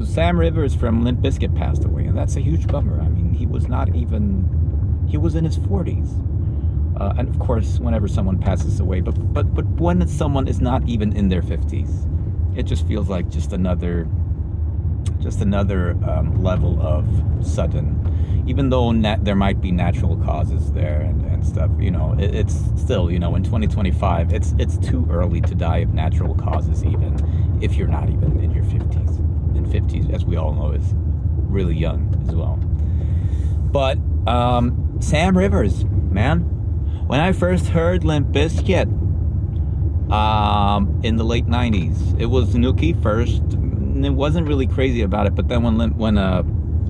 So Sam Rivers from Limp Bizkit passed away, and that's a huge bummer. I mean, he was in his 40s. And of course, whenever someone passes away, but when someone is not even in their 50s, it just feels like just another level of sudden. Even though there might be natural causes there and stuff, it's still, in 2025, it's too early to die of natural causes, even if you're not even in your 50s. And 50s, as we all know, is really young as well. But Sam Rivers, man, when I first heard Limp Bizkit in the late 90s, it was Nookie first. And it wasn't really crazy about it, but then when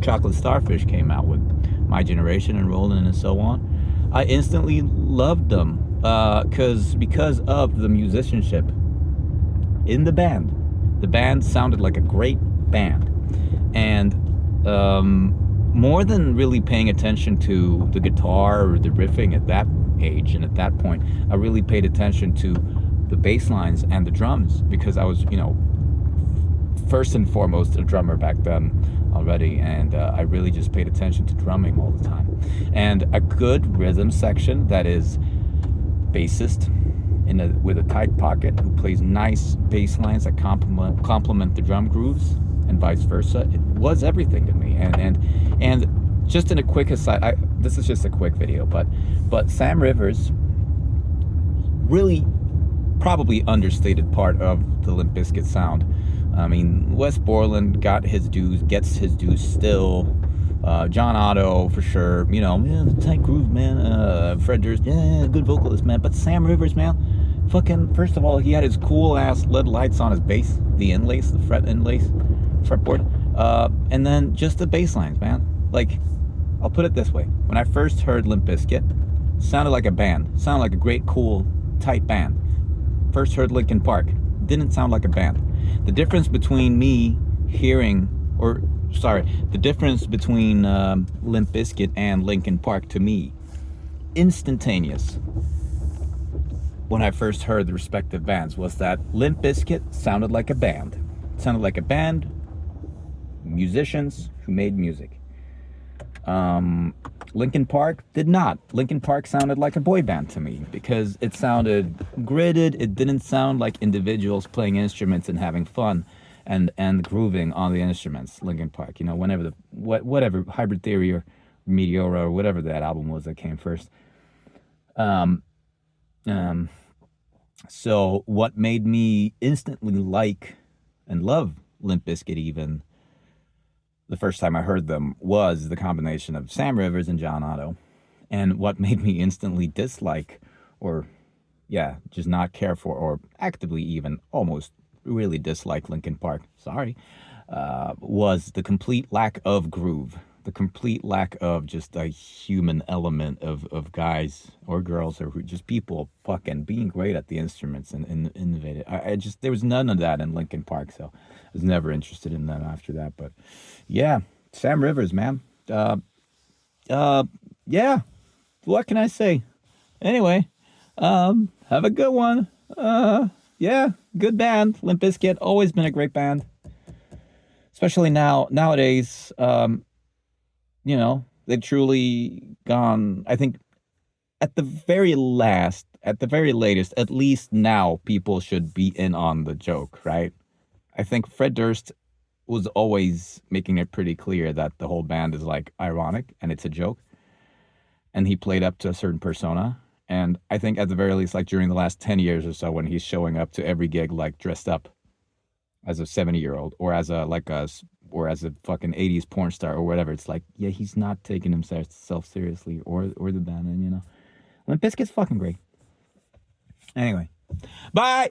Chocolate Starfish came out with My Generation and Rollin' and so on, I instantly loved them because of the musicianship in the band. The band sounded like a great band, and more than really paying attention to the guitar or the riffing at that age and at that point, I really paid attention to the bass lines and the drums, because I was, first and foremost a drummer back then already, and I really just paid attention to drumming all the time. And a good rhythm section that is bassist with a tight pocket who plays nice bass lines that complement the drum grooves and vice versa, it was everything to me. And just in a quick aside, this is just a quick video, but Sam Rivers really probably understated part of the Limp Bizkit sound. I mean, Wes Borland gets his dues still. John Otto, for sure. The tight groove, man. Fred Durst, good vocalist, man. But Sam Rivers, man, fucking, first of all, he had his cool-ass LED lights on his bass, the inlays, the fretboard. And then just the bass lines, man. Like, I'll put it this way. When I first heard Limp Bizkit, sounded like a band. Sounded like a great, cool, tight band. First heard Linkin Park. Didn't sound like a band. The difference between Limp Bizkit and Linkin Park, to me, instantaneous, when I first heard the respective bands, was that Limp Bizkit sounded like a band. It sounded like a band, musicians who made music. Linkin Park did not. Linkin Park sounded like a boy band to me, because it sounded gridded. It didn't sound like individuals playing instruments and having fun and grooving on the instruments. Linkin Park, whatever, Hybrid Theory or Meteora or whatever that album was that came first. So what made me instantly like and love Limp Bizkit even the first time I heard them was the combination of Sam Rivers and John Otto. And what made me instantly dislike, or just not care for, or actively even almost really dislike Linkin Park, was the complete lack of groove, the complete lack of just a human element of guys or girls or just people fucking being great at the instruments and innovative. There was none of that in Linkin Park, so I was never interested in them after that. But yeah, Sam Rivers, man. Yeah, what can I say? Anyway, have a good one. Yeah, good band. Limp Bizkit, always been a great band. Especially nowadays, they've truly gone, I think, at the very latest, at least now people should be in on the joke, right? I think Fred Durst was always making it pretty clear that the whole band is like ironic and it's a joke. And he played up to a certain persona. And I think at the very least, like during the last 10 years or so, when he's showing up to every gig, like dressed up as a 70-year-old or as a fucking 80s porn star or whatever, it's like, yeah, he's not taking himself seriously or the band. And, Limp Bizkit's fucking great. Anyway, bye.